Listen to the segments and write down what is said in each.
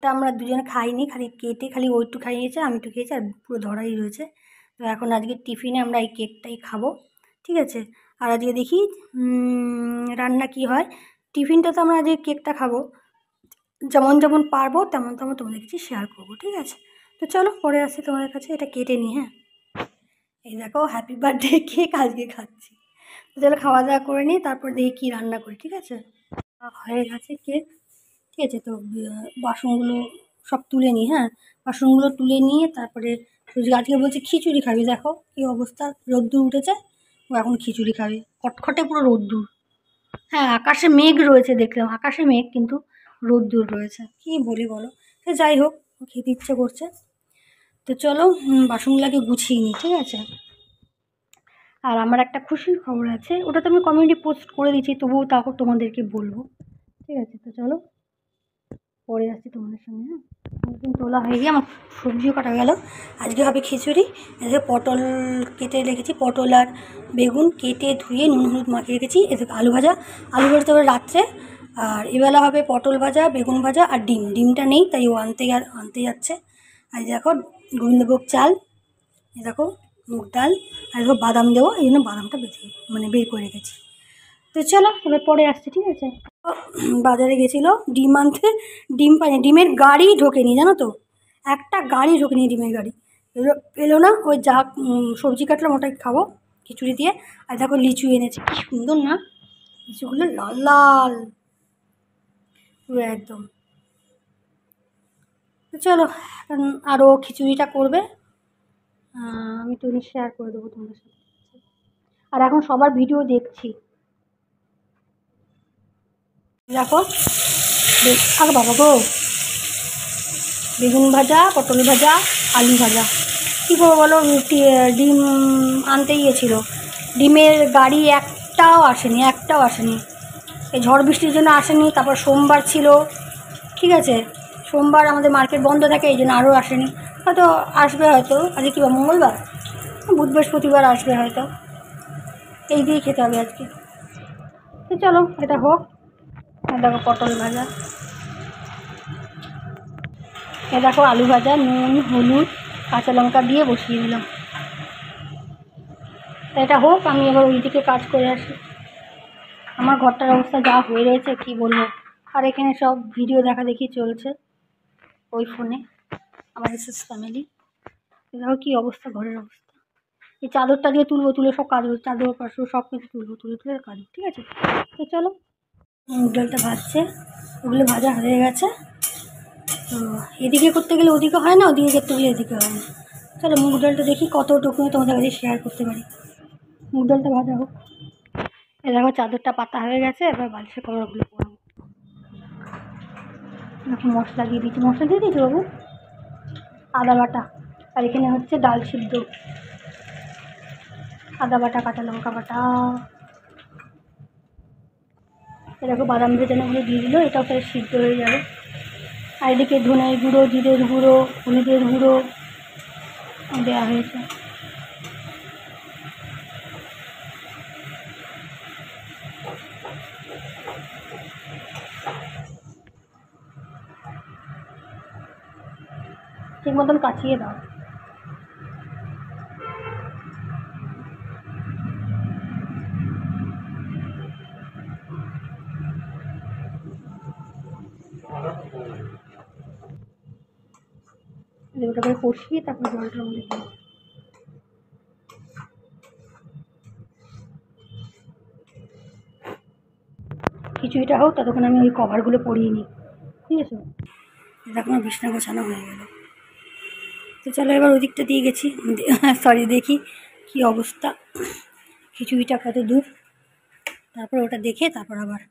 তা আমরা দুজনে খাইনি, খালি কেটে খালি ও একটু খাইয়েছে, আমি একটু খেয়েছি, আর পুরো ধরাই রয়েছে। তো এখন আজকে টিফিনে আমরা এই কেকটাই খাবো, ঠিক আছে। আর আজকে দেখি রান্না কি হয়। টিফিনটা তো আমরা আজকে কেকটা খাবো, যেমন যেমন পারবো তেমন তেমন তোমাদের কাছে শেয়ার করবো, ঠিক আছে। তো চলো পরে আসি তোমাদের কাছে, এটা কেটে নিই। হ্যাঁ, এই দেখো হ্যাপি বার্থডে কেক আজকে খাচ্ছি। তো চলো খাওয়া দাওয়া করে নিই, তারপর দেখি কী রান্না করি, ঠিক আছে। হয়ে গেছে কেক, ঠিক আছে। তো বাসনগুলো সব তুলে নিই। হ্যাঁ, বাসনগুলো তুলে নিয়ে তারপরে আজকে বলছে খিচুড়ি খাবি, দেখো কী অবস্থা, রোদ্দুর উঠেছে, ও এখন খিচুড়ি খাবে, খটখটে পুরো রোদ্দুর। হ্যাঁ, আকাশে মেঘ রয়েছে দেখলাম, আকাশে মেঘ কিন্তু রোদ্দুর রয়েছে, কী বলি বলো। সে যাই হোক, খেতে ইচ্ছে করছে। তো চলো বাসনগুলোকে গুছিয়ে নিই, ঠিক আছে। আর আমার একটা খুশির খবর আছে, ওটা তো আমি কমিউনিটি পোস্ট করে দিচ্ছি, তবুও তারপর তোমাদেরকে বলবো, ঠিক আছে। তো চলো পরে আসছি তোমাদের সঙ্গে। হ্যাঁ, একদিন তোলা হয়ে গিয়ে আমার সবজিও কাটা গেল। আজকে হবে খিচুড়ি। এদিকে পটল কেটে রেখেছি, পটল আর বেগুন কেটে ধুয়ে নুন হলুদ মাখিয়ে রেখেছি। এদিকে আলু ভাজা, আলু ভাজা হবে রাত্রে। আর এবেলা হবে পটল ভাজা, বেগুন ভাজা আর ডিমটা নেই, তাই ও আনতে যাচ্ছে। আর দেখো গোবিন্দভোগ চাল, এ দেখো মুগ ডাল, আর দেখো বাদাম দেবো, এই জন্য বাদামটা বের করে রেখেছি। তো চলো এবার পরে আসছি, ঠিক আছে। বাজারে গেছিলো ডিম আনতে, ডিম পাইনি, ডিমের গাড়ি ঢোকেনি, জানো তো, একটা গাড়ি ঢোকেনি ডিমের গাড়ি, পেলো না। ওই যা সবজি কাটলাম ওটাই খাবো খিচুড়ি দিয়ে। আর দেখো লিচু এনেছে, কি সুন্দর না, লিচুগুলো লাল লাল পুরো একদম। তো চলো এখন আরও খিচুড়িটা করবে, আমি তো শেয়ার করে দেবো তোমাদের সাথে। আর এখন সবার ভিডিও দেখছি, দেখো আর বাবা গো, বেগুন ভাজা, পটল ভাজা, আলু ভাজা। কী করবো বলো, ডিম আনতে গিয়েছিলো, ডিমের গাড়ি একটাও আসেনি। এই ঝড় বৃষ্টির জন্য আসেনি। তারপর সোমবার ছিল, ঠিক আছে, সোমবার আমাদের মার্কেট বন্ধ থাকে, এই জন্য আরও আসেনি। হয়তো আসবে, হয়তো আজকে কী বা মঙ্গলবার, বুধ বৃহস্পতিবার আসবে হয়তো, এই দিয়েই খেতে হবে আজকে। তো চলো এটা হোক। আর দেখো পটল ভাজা, এ দেখো আলু ভাজা, নুন হলুদ কাঁচা লঙ্কা দিয়ে বসিয়ে দিলাম। এটা হোক, আমি এবার ওইদিকে কাজ করে আসি। আমার ঘরটার অবস্থা যা হয়ে রয়েছে কী বলবো। আর এখানে সব ভিডিও দেখা দেখি চলছে ওই ফোনে, আমার এসএস ফ্যামিলি। দেখো কী অবস্থা, ঘরের অবস্থা। এই চাদরটা দিয়ে তুলে সব কাজ, চাদর পাশে সব কিছু তুলে কাজ, ঠিক আছে। তো চলো মুগ ডালটা ভাজছে, ওগুলো ভাজা হয়ে গেছে। তো এদিকে করতে গেলে ওদিকে হয় না, ওদিকে করতে গেলে এদিকে হয় না। চলো মুগ ডালটা দেখি কতটুকু তোমাদের কাছে শেয়ার করতে পারি। মুগ ডালটা ভাজা হোক। এ দেখো চাদরটা পাতা হয়ে গেছে, এবার বালিশের কভারগুলো পরাবো। এখন মশলা দিয়ে দিচ্ছি, মশলা দিয়ে দিয়েছি বাবু, আদা বাটা, আর এখানে হচ্ছে ডাল সিদ্ধ, আদা বাটা, কাঁচা লঙ্কা বাটা। এরকম বাদাম ভেজানোগুলো দিয়ে দিল, এটাও প্রায় সিদ্ধ হয়ে যাবে। আর এদিকে ধনের গুঁড়ো, জিরের গুঁড়ো, হলুদের গুঁড়ো দেওয়া হয়েছে। ঠিক মতন কাচিয়ে দাও। ওটা করে কষিয়ে তারপর জলটার মধ্যে দিই। খিচুড়িটা হোক, ততক্ষণ আমি ওই কভারগুলো পরিয়ে নিই, ঠিক আছে। এখন বিছনা গোছানো হয়ে গেল। তো চলো এবার ওই দিকটা দিয়ে গেছি, সরি, দেখি কি অবস্থা, খিচুড়িটা কত দূর, তারপর ওটা দেখে তারপর আবার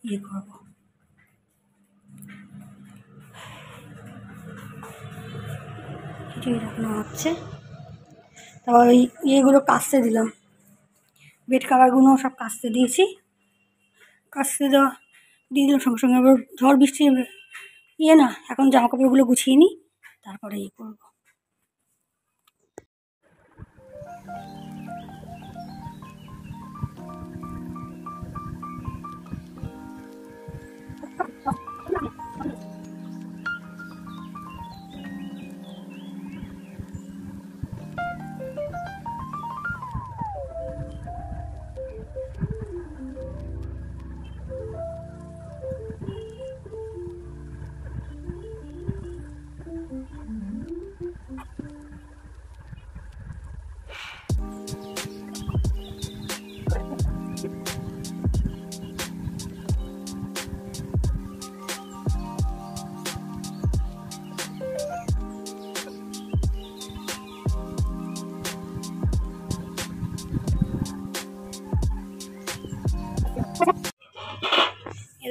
ইয়ে করবো। খিচুড়ি রান্না হচ্ছে, তারপর ওই ইয়েগুলো কাচতে দিলাম, বেড কাভারগুলো সব কাচতে দিয়েছি, কাচতে দিয়ে দিলাম সঙ্গে সঙ্গে। আবার ঝড় বৃষ্টি ইয়ে না, এখন জামা কাপড়গুলো গুছিয়ে নিই, তারপরে ইয়ে করবো।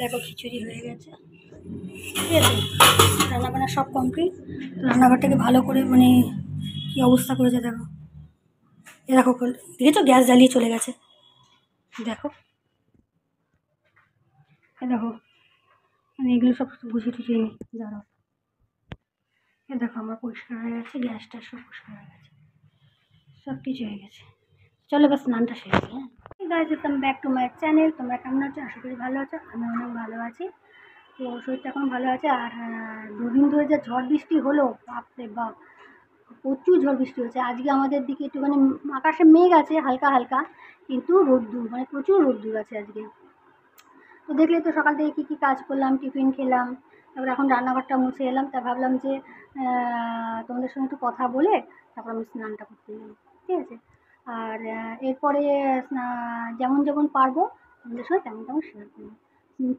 দেখো খিচুড়ি হয়ে গেছে, ঠিক আছে। রান্নাবান্না সব কমপ্লিট। রান্নাঘরটাকে ভালো করে মানে কী অবস্থা করেছে দেখো। দেখো দেখেছো, গ্যাস জ্বালিয়ে চলে গেছে। দেখো দেখো, মানে এগুলো সব গুছিয়ে টুছিয়ে নিই, দাঁড়াও। দেখো আমার পরিষ্কার হয়ে গেছে, গ্যাসটা সব পরিষ্কার হয়ে গেছে, সব কিছু হয়ে গেছে। চলো এবার স্নানটা সেরে নিই। হ্যাঁ guys, welcome back to my channel. তোমরা কেমন আছো? আশা করি ভালো আছো। আমি অনেক ভালো আছি। তো শরীরটা এখন ভালো আছে। আর দুদিন ধরে যে ঝড় বৃষ্টি হলো, বাপরে বাপ, প্রচুর ঝড় বৃষ্টি হচ্ছে। আজকে আমাদের দিকে একটুখানি আকাশে মেঘ আছে হালকা হালকা, কিন্তু রোদ্দুর, মানে প্রচুর রোদ্দুর আছে আজকে। তো দেখলে তো সকাল থেকে কী কী কাজ করলাম, টিফিন খেলাম, তারপর এখন রান্নাঘরটা মুছে এলাম। তা ভাবলাম যে তোমাদের সঙ্গে একটু কথা বলে তারপর আমি স্নানটা করতে গেলাম, ঠিক আছে। আর এরপরে যেমন যেমন পারবো তোমাদের সঙ্গে তেমন তেমন শেয়ার করবো।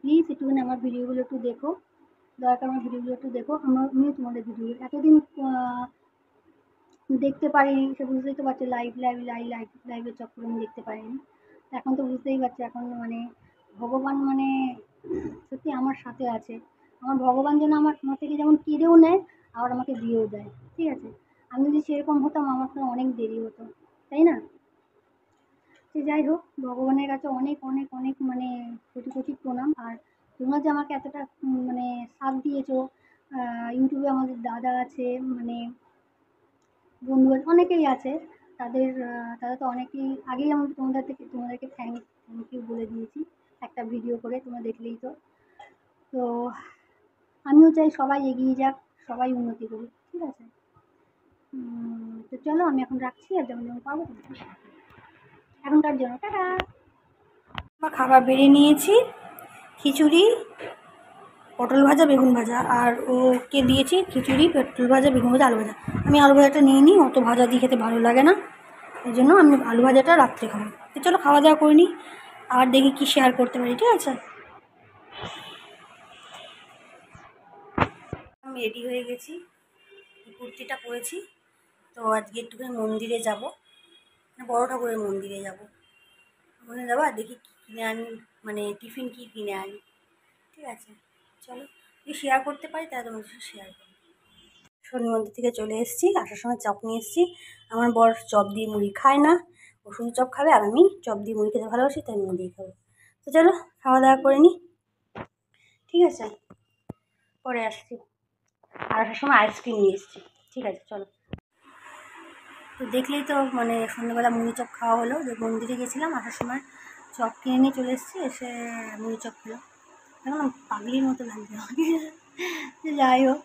প্লিজ একটুখানি আমার ভিডিওগুলো একটু দেখো, দয়া করে আমার ভিডিওগুলো একটু দেখো। আমিও তোমাদের ভিডিও এতদিন দেখতে পারিনি, সে বুঝতেই তো পারছো, লাইভের চক্করে আমি দেখতে পারিনি। এখন তো বুঝতেই পারছি, এখন মানে ভগবান মানে সত্যি আমার সাথে আছে। আমার ভগবান যেন আমার থেকে যেমন কেড়েও নেয়, আবার আমাকে দিয়েও দেয়, ঠিক আছে। আমি যদি সেরকম হতাম, আমার তো অনেক দেরি হতো, তাই না? সে যাই হোক, ভগবানের কাছে অনেক অনেক অনেক মানে কোটি কোটি প্রণাম। আর তোমরা যে আমাকে এতটা মানে সাথ দিয়েছো, ইউটিউবে আমাদের দাদা আছে, মানে বন্ধু অনেকেই আছে, তারা তো অনেকেই আগেই আমি তোমাদেরকে থ্যাংক ইউ বলে দিয়েছি একটা ভিডিও করে, তোমরা দেখলেই তো। তো আমিও চাই সবাই এগিয়ে যাক, সবাই উন্নতি করুক, ঠিক আছে। তো চলো আমি এখন রাখছি, আর যেমন যেমন পাবো এখনকার জন্য টাটা। আমার খাবার বেরিয়ে নিয়েছি, খিচুড়ি, পটল ভাজা, বেগুন ভাজা। আর ওকে দিয়েছি খিচুড়ি, পটল ভাজা, বেগুন ভাজা, আলু ভাজা। আমি আলু ভাজাটা নিয়ে নিই, অত ভাজা দিয়ে খেতে ভালো লাগে না, এই জন্য আমি আলু ভাজাটা রাত্রে খাবো। তো চলো খাওয়া দাওয়া করে নিই, আর দেখি কী শেয়ার করতে পারি, ঠিক আছে। আমি রেডি হয়ে গেছি, কুর্তিটা পরেছি। তো আজকে একটুখানি মন্দিরে যাব, বড় ঠাকুরের মন্দিরে যাবো, ওখানে যাবো। আর দেখি কী কিনে আনি, মানে টিফিন কী কিনে আনি, ঠিক আছে। চলো যদি শেয়ার করতে পারি তাহলে তোমার সাথে শেয়ার করবো। শনি মন্দির থেকে চলে এসেছি, আসার সময় চপ নিয়ে এসেছি। আমার বর চপ দিয়ে মুড়ি খায় না, ও শুধু চপ খাবে, আর আমি চপ দিয়ে মুড়ি খেতে ভালোবাসি, তাই মুড়ি দিয়ে খাবো। তো চলো খাওয়া দাওয়া করে নিই, ঠিক আছে, পরে আসছি। আর আসার সময় আইসক্রিম নিয়ে এসেছি, ঠিক আছে চলো। তো দেখলেই তো মানে সন্ধ্যেবেলা মুড়ি চপ খাওয়া হলো, যে মন্দিরে গেছিলাম, আসার সময় চপ কিনে নিয়ে চলে এসেছি, এসে মুড়ি চপ খেলো। এখন পাগলির মতো লাগছে আমাকে। যাই হোক,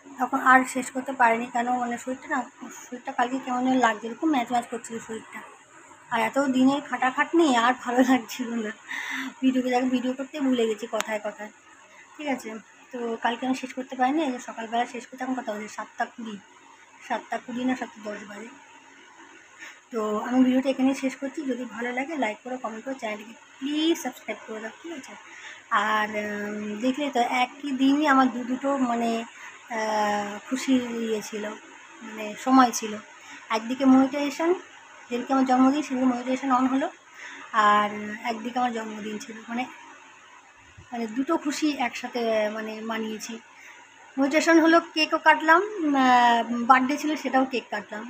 তখন আর শেষ করতে পারিনি, কেন মানে শরীরটা কালকে কেমন যেন লাগছে, এরকম ম্যাচ ম্যাচ করছিল শরীরটা। আর এত দিনের খাটাখাটনি আর ভালো লাগছিল না, ভিডিও করতে ভুলে গেছি কথায় কথায়, ঠিক আছে। তো কালকে আমি শেষ করতে পারিনি, এই যে সকালবেলা শেষ করতে এখন কথা বলছি 7:20, 7:20 না 7:10 বাজে। তো আমি ভিডিওটা এখানেই শেষ করছি। যদি ভালো লাগে লাইক করো, কমেন্ট করো, চ্যানেলটিকে প্লিজ সাবস্ক্রাইব করে দাও, ঠিক আছে। আর দেখলে তো একই দিনই আমার দুটো মানে খুশির ইয়ে ছিল, মানে সময় ছিল। একদিকে মনিটাইজেশন, যেদিকে আমার জন্মদিন সেদিকে মনিটাইজেশন অন হলো, আর একদিকে আমার জন্মদিন ছিল, মানে মানে দুটো খুশি একসাথে মানে মানিয়েছি। মনিটাইজেশন হলো, কেকও কাটলাম, বার্থডে ছিল সেটাও কেক কাটলাম।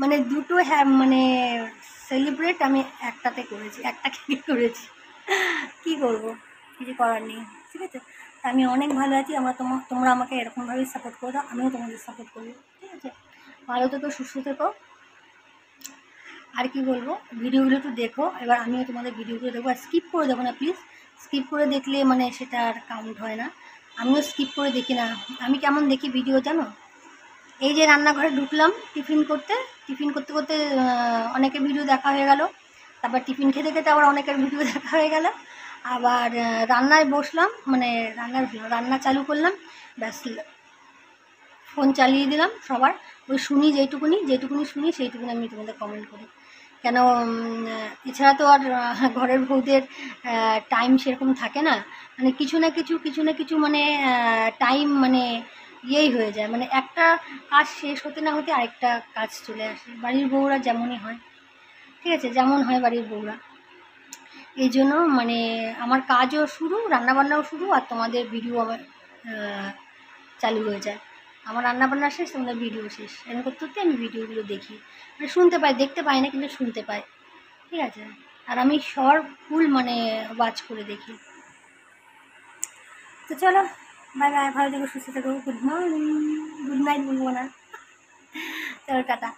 মানে দুটো মানে সেলিব্রেট আমি একটাতে করেছি, একটা কেকে করেছি। কী করবো, কিছু করার নেই, ঠিক আছে। তা আমি অনেক ভালো আছি। তোমরা আমাকে এরকমভাবেই সাপোর্ট করে দাও, আমিও তোমাদের সাপোর্ট করবো, ঠিক আছে। ভালো থেকো, সুস্থ থেকো। আর কি বলবো, ভিডিওগুলো একটু দেখো, এবার আমিও তোমাদের ভিডিওগুলো দেখবো। আর স্কিপ করে দেবো না প্লিজ, স্কিপ করে দেখলে মানে সেটা আর কাউন্ট হয় না। আমিও স্কিপ করে দেখি না। আমি কেমন দেখি ভিডিও জানো, এই যে রান্নাঘরে ঢুকলাম টিফিন করতে করতে অনেকের ভিডিও দেখা হয়ে গেল, তারপর টিফিন খেতে খেতে আবার অনেকের ভিডিও দেখা হয়ে গেল, আবার রান্নায় বসলাম, মানে রান্না চালু করলাম, ব্যাস ফোন চালিয়ে দিলাম সবার। ওই শুনি যেটুকুনি শুনি সেইটুকুনি আমি তোমাদের কমেন্ট করি, কেন এছাড়া তো আর ঘরের বউদের টাইম সেরকম থাকে না, মানে কিছু না কিছু মানে টাইম মানে ইয়েই হয়ে যায়, মানে একটা কাজ শেষ হতে না হতে আরেকটা কাজ চলে আসে। বাড়ির বউরা যেমনই হয়, ঠিক আছে, যেমন হয় বাড়ির বউরা। এই জন্য মানে আমার কাজও শুরু, রান্নাবান্নাও শুরু, আর তোমাদের ভিডিও আমার চালু হয়ে যায়। আমার রান্নাবান্না শেষ, তোমাদের ভিডিও শেষ, এরকম করতে করতে আমি ভিডিওগুলো দেখি, মানে শুনতে পাই, দেখতে পাই না কিন্তু শুনতে পাই, ঠিক আছে। আর আমি সবার ফুল মানে ওয়াচ করে দেখি। তো চলো, বাই বাই, ভালো থেকো, সুস্থ থেকো, গুড মর্নিং, গুড নাইট বলবো না, চলো টাটা।